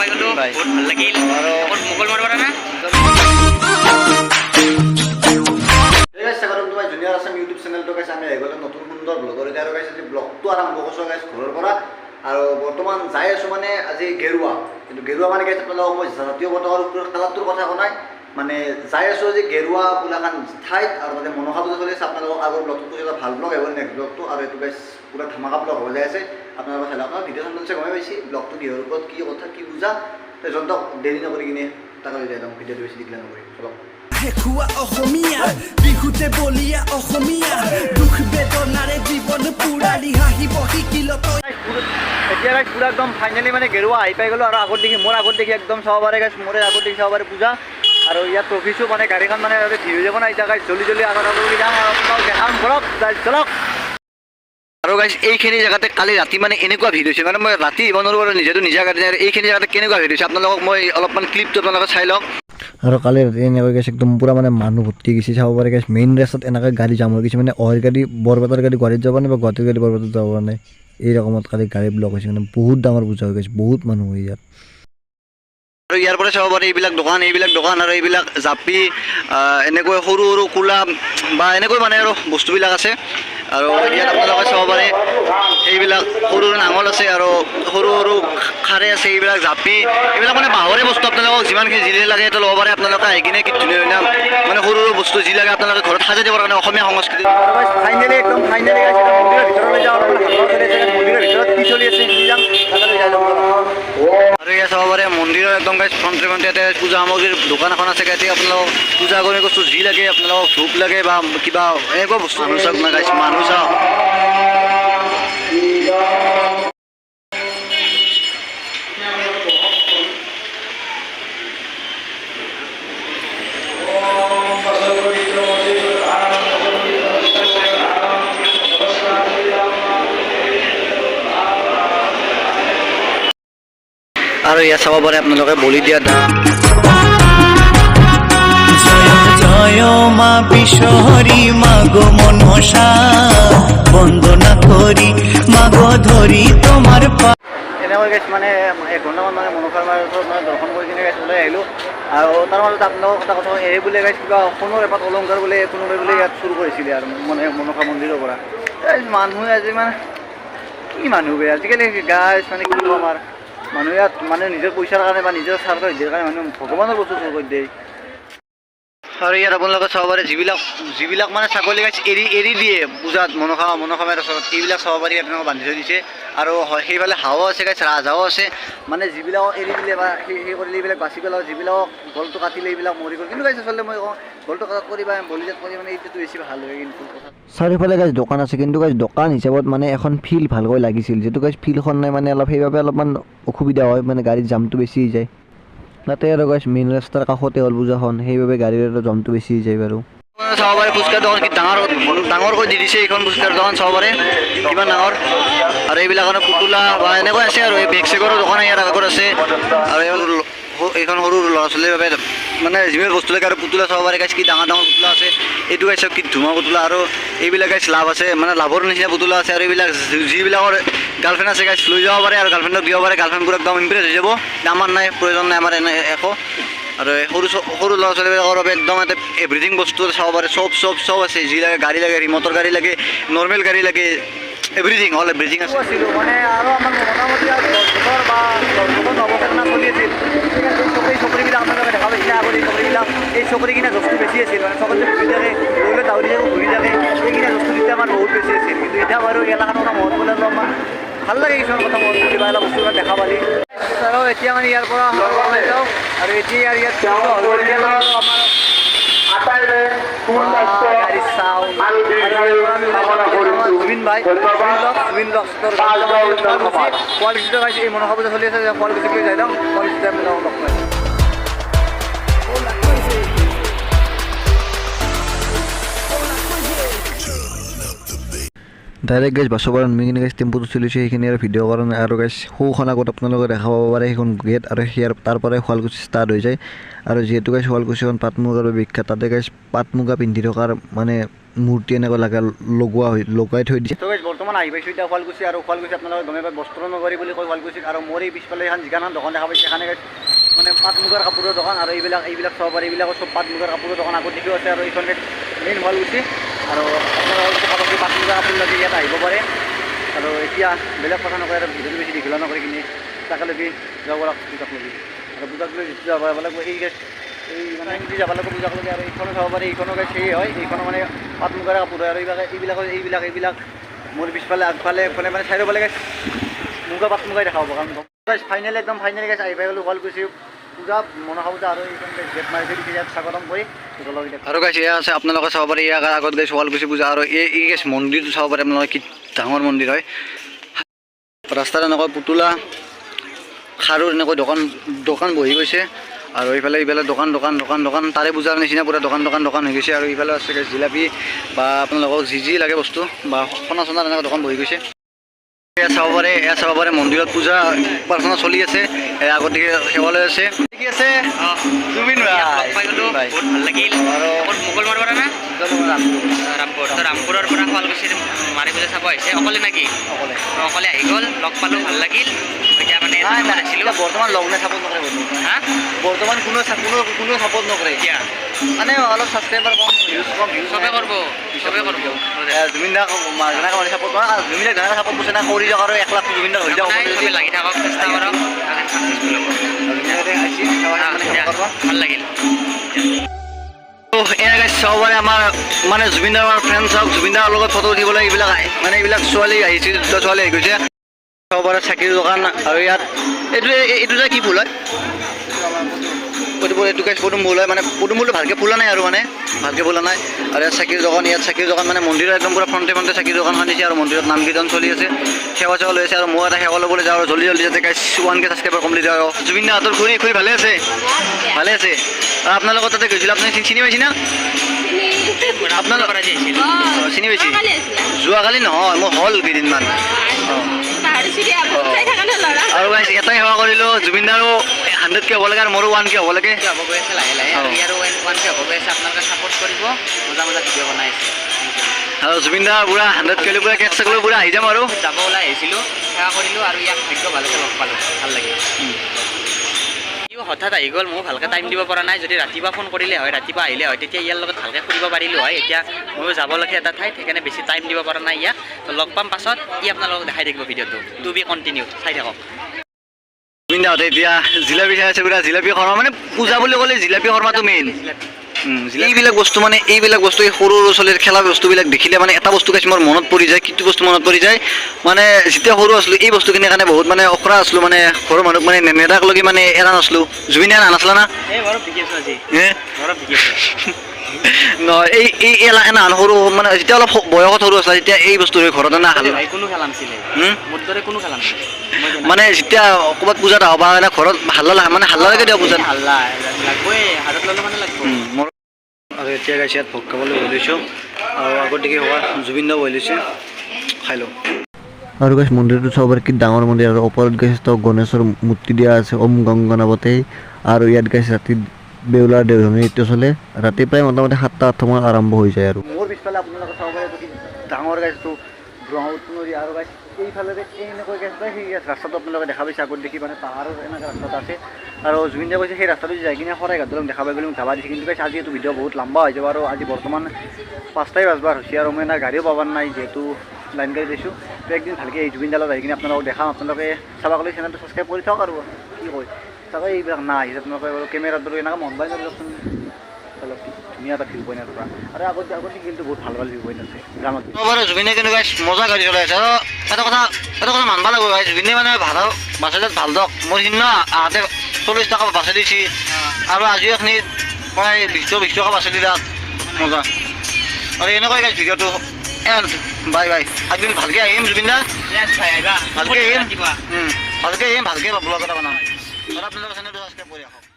পাই গ'লো, বহুত ভাল লাগিল। মোগল মাৰিব না জুনিয়ৰ আছাম ইউটিউব চেনেলটো গাইছে আমি আহি গ'লে নতুন সুন্দৰ ব্লগৰ এতিয়া আৰু গাইছে ব্লগটো আৰম্ভ কৰিছোঁ গাইছ ঘৰৰ পৰা আৰু বৰ্তমান যাই আছোঁ মানে আজি গেৰুৱা কিন্তু গেৰুৱা মানে গাইছে আপোনালোকক মই জাতীয় পতাকাৰ ওপৰত কালাৰটোৰ কথা কোৱাই মানে যাই আছোঁ আজি গেৰুৱা বোলাখান ঠাইত আৰু তাতে মনসা পূজা চলি আছে আপোনালোকক আগৰ ব্লগটো এটা ভাল ব্লগ আহিব নেক্সট ব্লগটো আৰু এইটো গাইছ পুৰা ধামাকা ব্লগ হ'ব যাই আছে আপোনালোকে চাই আপোনাৰ ভিডিঅ' চাই গমেই পাইছে ব্লগটো কিহৰ ওপৰত কি কথা কি বুজা যন্তক দেৰি নকৰি কিনে তাকে লৈ যাই যাম ভিডিঅ'টো বেছি দীঘলীয়া নকৰি চলক হেকুয়া অসমীয়া বিহুতে বলিয়া অসমীয়া দুখ বেদনাৰে জীৱন পুৰাৰি হাঁহিব শিকিল তই এতিয়া গাইছ পুৰা একদম ফাইনেলি মানে গেৰুৱা আহি পাই গ'লোঁ আৰু আগত দেখি মোৰ আগত দেখি একদম চাব পাৰে গাইছ মোৰে আগত দেখি চাব পাৰে পূজা আৰু ইয়াত ৰখিছোঁ মানে গাড়ীখন মানে ভিৰ হৈ যাব না এতিয়া গাইছ জল্দি আগত যাম আৰু আপোনালোক দেখাম ঘৰক চলক আৰু গাইছ এইখিনি জেগাতে কালি ৰাতি মানে এনেকুৱা ভিৰ হৈছে মানে মই ৰাতি ইমান নোৱাৰোঁ নিজেতো নিজা গাড়ী আৰু এইখিনি জেগাতে কেনেকুৱা ভিৰ হৈছে আপোনালোকক মই অলপমান ক্লিপটো আপোনালোকে চাই লওক আৰু কালি ৰাতি এনেকৈ গৈছে একদম পূৰা মানে মানুহ ভৰ্তি গৈছে চাব পাৰে গৈছে মেইন ৰাস্তাত এনেকৈ গাড়ী জাম হৈ গৈছে মানে অইল গাড়ী বৰপেটাৰ গাড়ী গুৱাহাটীত যাব নাই বা গুৱাহাটীৰ গাড়ী বৰপেটাত যাব নাই এই ৰকমত কালি গাড়ী ব্লক হৈছে মানে বহুত ডাঙৰ পূজা হৈ গৈছে বহুত মানুহ হৈ ইয়াত আৰু ইয়াৰ পৰা চাব পাৰে এইবিলাক দোকান আৰু এইবিলাক জাপি এনেকৈ সৰু সৰু কোলা বা এনেকৈ মানে আৰু বস্তুবিলাক আছে আৰু ইয়াত আপোনালোকে চাব পাৰে এইবিলাক সৰু সৰু নাঙল আছে আৰু সৰু সৰু খাৰে আছে এইবিলাক জাপি এইবিলাক মানে বাঁহৰে বস্তু আপোনালোকক যিমানখিনি যি লাগে সেইটো ল'ব পাৰে আপোনালোকে আহি কিনে কি ধুনীয়া ধুনীয়া মানে সৰু সৰু বস্তু যি লাগে আপোনালোকে ঘৰত সাজাই দিবৰ কাৰণে অসমীয়া সংস্কৃতি ফাইনেলি একদম ফাইনেলি মন্দিৰৰ ভিতৰলৈ যাওঁ মন্দিৰৰ ভিতৰত কি চলি আছে আৰু ইয়াত চাব পাৰে মন্দিৰৰ একদম গাইছ ফ্ৰণ্টে ইয়াতে পূজা সামগ্ৰীৰ দোকান এখন আছে গাইছে আপোনালোকক পূজা কৰি বস্তু যি লাগে আপোনালোকক ধূপ লাগে বা কিবা এনেকুৱা বস্তু মানুহ চাওক না গাইছ মানুহ চাওক আৰু ইয়াত চাব পাৰে আপোনালোকে বলি দিয়া জয় মা বিশ্বহৰি মাগো মনসা বন্দনা কৰি মাগো ধৰি তোমাৰ এনেকৈ গাইছ মানে 1 ঘণ্টামান মানে মনসাৰ ওচৰত মানে দৰ্শন কৰি কিনে গাইছ ওলাই আহিলোঁ আৰু তাৰ মাজত আপোনালোকক এটা কথা এই বোলে গাইছ কিবা সোণৰ এপাত অলংকাৰ বোলে কোনোবাই বোলে ইয়াত চুৰ কৰিছিলে আৰু মানে মনসা মন্দিৰৰ পৰা মানুহে আজি মানে কি মানুহ বে আজিকালি গাইছ মানে কি ক'ম আমাৰ মানুহ ইয়াত মানে নিজৰ পইচাৰ কাৰণে বা নিজৰ স্বাৰ্থ সিদ্ধিৰ কাৰণে মানুহ ভগৱানৰ বস্তু চুৰ কৰি দিয়ে আৰু ইয়াত আপোনালোকে চাব পাৰে যিবিলাক মানে ছাগলী গাইছ এৰি দিয়ে পূজাত মনসা মেৰ ওচৰত এইবিলাক চাব পাৰি আপোনালোকে বান্ধি থৈ দিছে আৰু সেইফালে হাঁহো আছে গাইছ ৰাজহাঁহো আছে মানে যিবিলাকক এৰি দিলে বা সেই কৰিলে এইবিলাক বাচি পেলাওঁ যিবিলাকক গলটো কাটিলে এইবিলাক মৰি গ'ল কিন্তু গাইছ আচলতে মই কওঁ গলটো কাটাত কৰি বা বলিজাত কৰি মানে এইটোতো বেছি ভাল হয় কিন্তু চাৰিওফালে গাইছ দোকান আছে কিন্তু গাইছ দোকান হিচাপত মানে এখন ফিল্ড ভালকৈ লাগিছিল যিটো গাইছ ফিল্ডখন নাই মানে অলপ সেইবাবে অলপমান অসুবিধা হয় মানে গাড়ীৰ জামটো বেছি হৈ যায় তাতে আৰু গাইছ মেইন ৰাস্তাৰ কাষতে হ'ল পূজাখন সেইবাবে গাড়ীৰ জামটো বেছি হৈ যায় বাৰু চাব পাৰে ফুচকাৰ দোকান কি ডাঙৰকৈ দি দিছে এইখন ফুচকাৰ দোকান চাব পাৰে কিমান ডাঙৰ আৰু এইবিলাক পুতলা বা এনেকৈ আছে আৰু এই বেগ চেগৰো দোকান ইয়াৰ আগত আছে আৰু এইখন সৰু ল'ৰা ছোৱালীৰ বাবে মানে যিমান বস্তু লাগে আৰু পুতলা চাব পাৰে গাইছ কি ডাঙৰ পুতলা আছে এইটো গাইছ কি ধুমা পুতলা আৰু এইবিলাক গাইছ লাভ আছে মানে লাভৰ নিচিনা পুতলা আছে আৰু এইবিলাক যিবিলাকৰ গাৰ্লফ্ৰেণ্ড আছে গাইছ লৈ যাব পাৰে আৰু গাৰ্লফ্ৰেণ্ডক দিব পাৰে গাৰ্লফ্ৰেণ্ডবোৰ একদম ইমপ্ৰেছ হৈ যাব আমাৰ নাই প্ৰয়োজন নাই আমাৰ এনে একো আৰু সৰু ল'ৰা ছোৱালীবিলাকৰ বাবে একদম এটা এভৰিথিং বস্তু চাব পাৰে চব আছে যি লাগে গাড়ী লাগে ৰিমটৰ গাড়ী লাগে নৰ্মেল গাড়ী লাগে এভৰিথিং অল এভৰিথিং আছে মানে আৰু আমাৰ মোটামুটি নৱচেতনা চলি আছিল চকৰিবিলাক আপোনালোকে দেখা পাইছে আগত এই চকৰিবিলাক এই চকৰি কিনা বস্তু বেছি আছিল মানে চকৰি ঘূৰি থাকে লৈ দাউৰি যাব ঘূৰি থাকে এইকিনা বস্তু তেতিয়া আমাৰ বহুত বেছি আছিল কিন্তু এতিয়া বাৰু এলেকাটো কথা মনত পেলাই অলপমান ভাল লাগে কিছুমান কথা মনত কিবা এটা বস্তুবিলাক দেখা পালি আৰু এতিয়া মানে ইয়াৰ পৰা যাওঁ আৰু এতিয়া ইয়াত গাড়ী চাওঁ জুবিন ভাই শুৱালকুছিতে পাইছে এই মনসা পূজা চলি আছে শুৱালকুছিলৈ যাই লওঁ শুৱালকুছিতে আমি লগ পাই ডাইৰেক্ট গাইজ বাছৰ পৰা নামি কিনে গাইজ টেম্পুটো চলিছে সেইখিনি আৰু ভিডিঅ' কৰা নাই আৰু গাইজ সৌখন আগত আপোনালোকে দেখা পাব পাৰে সেইখন গেট আৰু সেয়াৰ তাৰ পৰাই শুৱালকুছি ষ্টাৰ্ট হৈ যায় আৰু যিহেতু গাইজ শুৱালকুছিখন পাট মুগাৰ বাবে বিখ্যাত তাতে গাইজ পাট মুগা পিন্ধি থকাৰ মানে মূৰ্তি এনেকুৱা লাগে লগাই থৈ দিছে। তো গাইজ বৰ্তমান আহি পাইছোঁ এতিয়া শুৱালকুছি আৰু শুৱালকুছি আপোনালোকে গমে পায় বস্ত্ৰ নগৰী বুলি কয় শুৱালকুছিক আৰু মোৰ এই পিছফালে এখন যিখন দোকান দেখা পাইছে এখানে গাইজ মানে পাট মুগাৰ কাপোৰৰ দোকান আৰু এইবিলাক চাব পাৰি এইবিলাকৰ চব পাট মুগাৰ কাপোৰৰ দোকান আগত দেখিও আছে আৰু এইখন গাইজ মেইন শুৱালকুছি আৰু আপোনালোকে পাট মুগাৰ কাপোৰ লাগি ইয়াত আহিব পাৰে আৰু এতিয়া বেলেগ কথা নকয় আৰু ভিডিঅ'টো বেছি দীঘল নকৰি কিনে তাকে লাগি যাব লাগিব পূজাক লাগি আৰু পূজাক লৈ যিটো যাব লাগিব এই মানে যি যাব লাগিব পূজাক লাগি আৰু এইখনো চাব পাৰি এইখনো গাইজ সেই হয় এইখনো মানে পাট মুগাৰ কাপোৰ হয় আৰু এইবিলাক মোৰ পিছফালে আগফালে মানে চাই ল'ব লাগে মুগা পাট মুগাই দেখাব কাৰণ গাইজ ফাইনেলি একদম ফাইনেলি গাইজ আহি পাই গ'লোঁ শুৱালকুছি পূজা মনসা পূজা আৰু এইখন গেট মাৰি থৈ দিছে ইয়াত স্বাগতম কৰি আৰু গাইজ এয়া আছে আপোনালোকে চাব পাৰি ইয়াৰ আগত গাইজ শুৱালকুছি পূজা আৰু এই গাইজ মন্দিৰটো চাব পাৰে আপোনালোকে কি ডাঙৰ মন্দিৰ হয় ৰাস্তাত এনেকৈ পুতলা খাৰু এনেকৈ দোকান বহি গৈছে আৰু এইফালে দোকান তাৰে পূজাৰ নিচিনা পুৰা দোকান হৈ গৈছে আৰু এইফালে আছে গাইজ জিলাপি বা আপোনালোকক যি লাগে বস্তু বা সোণা চোনাৰ এনেকৈ দোকান বহি গৈছে। এয়া চাব পাৰে মন্দিৰত পূজা প্ৰাৰ্থনা চলি আছে আগতে সেৱা লৈ আছে কি আছে জুবিন পাই গ'লো বহুত ভাল লাগিল আৰু মোগল মাৰিব না ৰামপুৰৰ পৰা শুৱালকুছিৰ মাৰি পূজা চাব আহিছে অকলে নেকি অকলে আহি গ'ল লগ পালোঁ ভাল লাগিল এতিয়া মানে আছিলোঁ বৰ্তমান লগ নাই চাপৰ্ট নকৰে হা বৰ্তমান কোনো চাপৰ্ট নকৰে এতিয়া মানে অলপ ছাবস্ক্ৰাইবাৰ কম ভিউজ চবে কৰিব জুবিন দাক যেনেকৈ মানে চাপৰ্ট কৰা আৰু জুবিন দাক যেনেকৈ চাপৰ্ট কৰিছে না কৰি যাওক আৰু 1 লাখ জুবিন দাক হৈ যাওক চবে লাগি থাকক চেষ্টা কৰক ছাকচেছফুল হ'ব ভাল লাগিল। এয়া গাইজ চাব পাৰে আমাৰ মানে জুবিন দাৰ ফ্ৰেণ্ডছ হওক জুবিন দাৰ লগত ফটো উঠিবলৈ এইবিলাক ছোৱালী আহিছে দুটা ছোৱালী আহি গৈছে চাব পাৰে চাকিৰ দোকান আৰু ইয়াত এইটো যে কি ফুল হয় এইটো গাইজ পদুম ফুল হয় মানে পদুম ফুলটো ভালকৈ ফুলা নাই আৰু মানে ভালকৈ ফুলা নাই আৰু ইয়াত চাকিৰ দোকান মানে মন্দিৰৰ একদম পুৰা ফ্ৰণ্টে চাকিৰ দোকান আনিছে আৰু মন্দিৰত নাম কীৰ্তন চলি আছে সেৱা চেৱা লৈ আছে আৰু মই এটা সেৱা ল'বলৈ যাওঁ আৰু জল্দি যাতে গাইজ 1K ছাবস্ক্ৰাইবাৰ কমপ্লিট হয় আৰু জুবিন দা হাতৰ খুৰী ভালে আছে আৰু আপোনালোকৰ তাতে গৈছিল আপুনি চিনি পাইছে না আপোনালোকৰ চিনি পাইছে যোৱাকালি নহয় মোৰ হ'ল কেইদিনমান আৰু গাইজ এটাই সেৱা কৰিলোঁ জুবিন দাৰো 100K হ'ব লাগে আৰু মোৰো 1K হ'ব লাগে হ'ব গৈ আছে লাহে আৰু 1K হ'ব গৈ আছে আপোনালোকে ছাপৰ্ট কৰিব মজা ভিডিঅ' বনাই আছে আৰু জুবিন দা পুৰা 100K লৈ পুৰা কেক চেক লৈ পুৰা আহি যাম আৰু যাব ওলাই আহিছিলোঁ সেৱা কৰিলোঁ আৰু ইয়াক ভাগ্য ভালকৈ লগ পালোঁ ভাল লাগিল হঠাৎ আহি গ'ল মই ভালকৈ টাইম দিব পৰা নাই যদি ৰাতিপুৱা ফোন কৰিলে হয় ৰাতিপুৱা আহিলে হয় তেতিয়া ইয়াৰ লগত ভালকৈ ফুৰিব পাৰিলোঁ হয় এতিয়া ময়ো যাব লাগে এটা ঠাইত সেইকাৰণে বেছি টাইম দিব পৰা নাই ইয়াক তো লগ পাম পাছত আপোনালোকক দেখাই থাকিব ভিডিঅ'টো টু বি কণ্টিনিউ চাই থাকক। জুবিন দাহঁতে এতিয়া জিলাপি খাই আছে পুৰা জিলাপি শৰ্মা মানে পূজা বুলি ক'লে জিলাপি শৰ্মাটো মেইন এইবিলাক বস্তু এই সৰু ছোৱালীৰ খেলা বস্তুবিলাক দেখিলে মানে এটা বস্তু গাইজ মোৰ মনত পৰি যায় কিটো বস্তু মনত পৰি যায় মানে যেতিয়া সৰু আছিলোঁ এই বস্তুখিনিৰ কাৰণে বহুত মানে অখৰা আছিলোঁ মানে ঘৰৰ মানুহক মানে নেতাক লগি মানে এৰা নাছিলোঁ জুবিন দা নাছিলে না নহয় এই এনা সৰু মানে যেতিয়া অলপ বয়সত সৰু আছিলে তেতিয়া এই বস্তু ঘৰতে নাখালোঁ মানে যেতিয়া ক'ৰবাত পূজাত হ'ব বা ঘৰত হাল্লা লাগে দিয়ক পূজাত আৰু এতিয়া গাইছে ইয়াত ভোগ খাবলৈ বহি লৈছোঁ আৰু আগতকৈ হোৱা জুবিন দাও বহি লৈছে খাই লওঁ আৰু গাইছ মন্দিৰটো চাব পাৰে কি ডাঙৰ মন্দিৰ আৰু ওপৰত গাইছে তো গণেশৰ মূৰ্তি দিয়া আছে ওম গংগনাৱতে আৰু ইয়াত গাইছে ৰাতি বেউলাৰ দেওধনী নৃত্য চলে ৰাতি প্ৰায় মোটামুটি 7-8 মানত আৰম্ভ হৈ যায় আৰু মোৰ পিছফালে আপোনালোকে চাব পাৰে ডাঙৰ গাইছটো ব্ৰহ্মপুত্ৰ নদী আৰু গাইছ এইফালে এনেকৈ গেছ পায় সেই ৰাস্তাটো আপোনালোকে দেখা পাইছে আগত দেখি মানে পাহাৰৰ এনেকৈ ৰাস্তাটো আছে আৰু জুবিন দাই কৈছে সেই ৰাস্তাটো যাই কিনে শৰাইঘাট দলং দেখা পাই বুলি মোক ধাবা দিছে কিন্তু গাইছ আজি এইটো ভিডিঅ' বহুত লম্বা হৈ যাব আৰু আজি বৰ্তমান 5টাই বাজবাৰ হৈছে আৰু মই গাড়ীও পাব নাই যিহেতু লাইন গাড়ী দিছোঁ তো একদিন ভালকৈ এই জুবিন দালত আহি কিনে আপোনালোকক দেখাম আপোনালোকে চাবলৈ চেনেলটো ছাবস্ক্ৰাইব কৰি থাকক আৰু কি কয় চাব এইবিলাক নাই আপোনালোকে কেমেৰাত ধৰি এনেকৈ মন পাই যাবচোন অলপ ধুনীয়া এটা ভিউ পইণ্ট পৰা আৰু আগতে কিন্তু বহুত ভাল ভিউ পইণ্ট আছে গ্ৰামত জুবিনে কিন্তু গাইছ মজা গাড়ী চলাই আছে আৰু এটা কথা মানব লাগিব গাইছ জুবিনে মানে ভাড়া বাছে ভাল দক মোৰ সিদিনা আহোঁতে 40 টকা বাছে দিছে আৰু আজি এখিনি মানে 20 টকা বাছে দিলে মজা আৰু এনেকৈ গাইছ ভিডিঅ'টো বাই একদিন ভালকৈ আহিম জুবিন দা ভালকৈ আহিম ভালকৈ ব্লগ এটা বনাম আৰু আপোনালোকৰ চেনেলটো ছাবস্ক্ৰাইব কৰি ৰাখক।